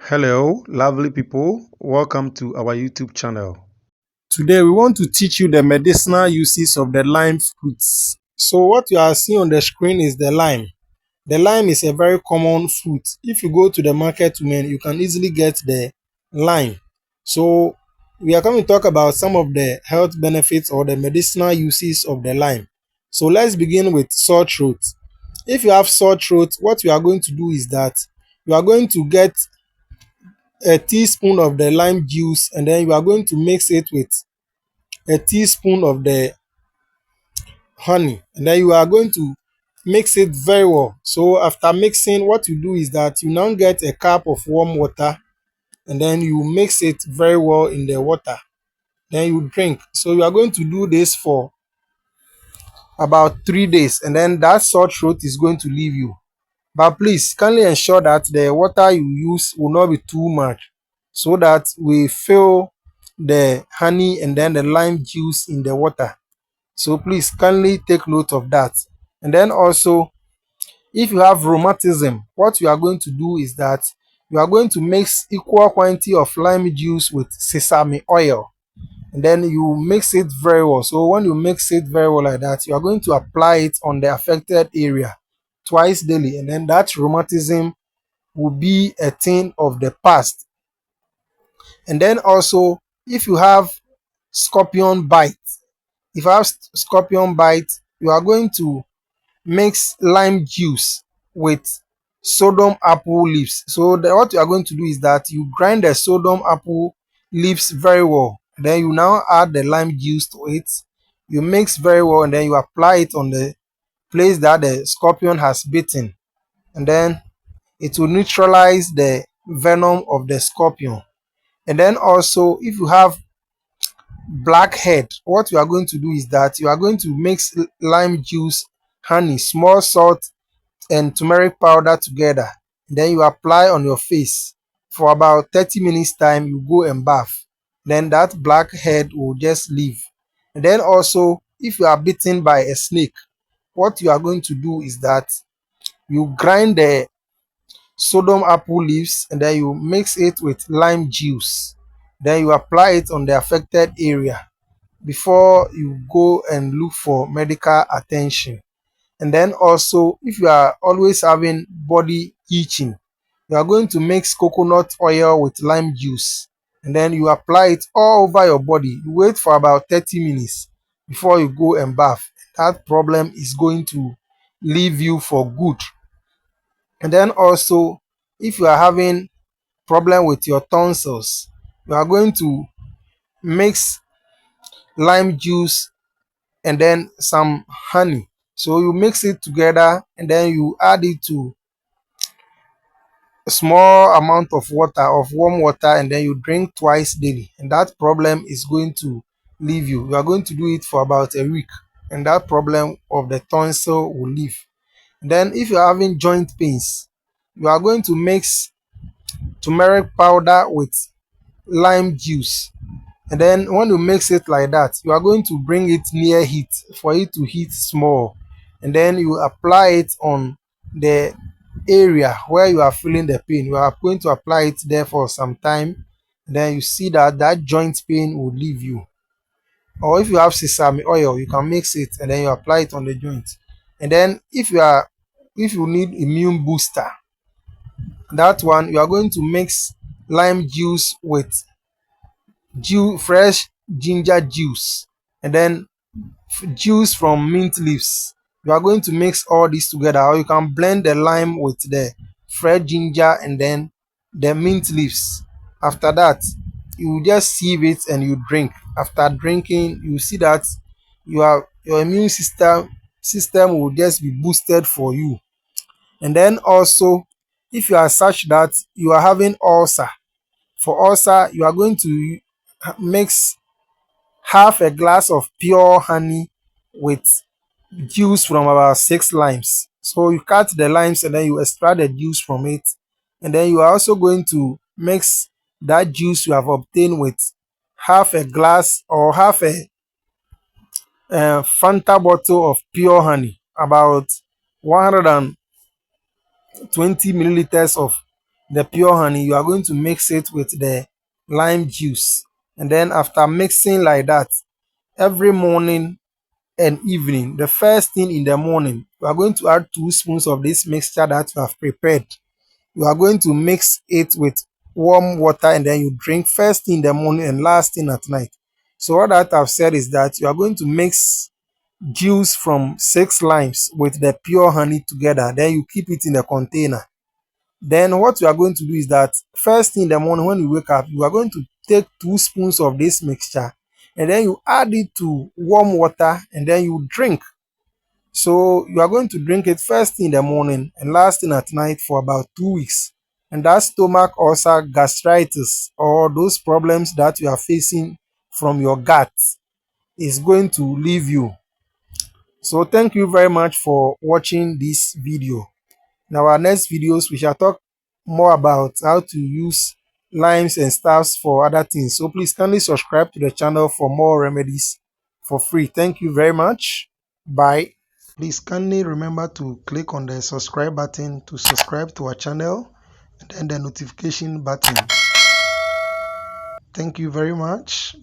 Hello, lovely people. Welcome to our YouTube channel. Today, we want to teach you the medicinal uses of the lime fruits. So, what you are seeing on the screen is the lime. The lime is a very common fruit. If you go to the market, you can easily get the lime. So, we are going to talk about some of the health benefits or the medicinal uses of the lime. So, let's begin with sore throat. If you have sore throat, what we are going to do is that you are going to get a teaspoon of the lime juice and then you are going to mix it with a teaspoon of the honey, and then you are going to mix it very well. So after mixing, what you do is that you now get a cup of warm water and then you mix it very well in the water, then you drink. So you are going to do this for about 3 days, and then that sore throat is going to leave you. But please kindly ensure that the water you use will not be too much, so that we fill the honey and then the lime juice in the water. So please kindly take note of that. And then also, if you have rheumatism, what you are going to do is that you are going to mix equal quantity of lime juice with sesame oil. And then you mix it very well. So when you mix it very well like that, you are going to apply it on the affected area twice daily. And then that rheumatism will be a thing of the past. And then also, if you have scorpion bite, if you have scorpion bite, you are going to mix lime juice with sodom apple leaves. So what you are going to do is that you grind the sodom apple leaves very well. Then you now add the lime juice to it. You mix very well and then you apply it on the place that the scorpion has bitten. And then it will neutralize the venom of the scorpion. And then also, if you have blackhead, what you are going to do is that you are going to mix lime juice, honey, small salt, and turmeric powder together. Then you apply on your face for about 30 minutes time. You go and bath. Then that blackhead will just leave. And then also, if you are bitten by a snake, what you are going to do is that you grind the sodom apple leaves and then you mix it with lime juice. Then you apply it on the affected area before you go and look for medical attention. And then also, if you are always having body itching, you are going to mix coconut oil with lime juice and then you apply it all over your body. You wait for about 30 minutes before you go and bath. That problem is going to leave you for good. And then also, if you are having problem with your tonsils, you are going to mix lime juice and then some honey. So you mix it together and then you add it to a small amount of water, of warm water, and then you drink twice daily. And that problem is going to leave you. You are going to do it for about a week, and that problem of the tonsil will leave. Then, if you're having joint pains, you are going to mix turmeric powder with lime juice. And then when you mix it like that, you are going to bring it near heat for it to heat small. And then you apply it on the area where you are feeling the pain. You are going to apply it there for some time. Then you see that that joint pain will leave you. Or if you have sesame oil, you can mix it and then you apply it on the joint. And then if you need immune booster, that one you are going to mix lime juice with fresh ginger juice and then juice from mint leaves. You are going to mix all this together, or you can blend the lime with the fresh ginger and then the mint leaves. After that, you just sieve it and you drink. After drinking, you see that your immune system will just be boosted for you. And then also, if you are such that you are having ulcer, for ulcer, you are going to mix half a glass of pure honey with juice from about 6 limes. So you cut the limes and then you extract the juice from it. And then you are also going to mix that juice you have obtained with half a glass or half a Fanta bottle of pure honey, about 120 milliliters of the pure honey, you are going to mix it with the lime juice. And then after mixing like that, every morning and evening, the first thing in the morning, you are going to add 2 spoons of this mixture that you have prepared. You are going to mix it with warm water and then you drink first thing in the morning and last thing at night. So what that I've said is that you are going to mix juice from 6 limes with the pure honey together. Then you keep it in a container. Then what you are going to do is that first thing in the morning when you wake up, you are going to take 2 spoons of this mixture and then you add it to warm water and then you drink. So you are going to drink it first thing in the morning and last thing at night for about 2 weeks. And that stomach ulcer, gastritis, or those problems that you are facing from your gut is going to leave you. So thank you very much for watching this video. In our next videos, we shall talk more about how to use limes and stuffs for other things. So please kindly subscribe to the channel for more remedies for free. Thank you very much. Bye. Please kindly remember to click on the subscribe button to subscribe to our channel and then the notification button. Thank you very much.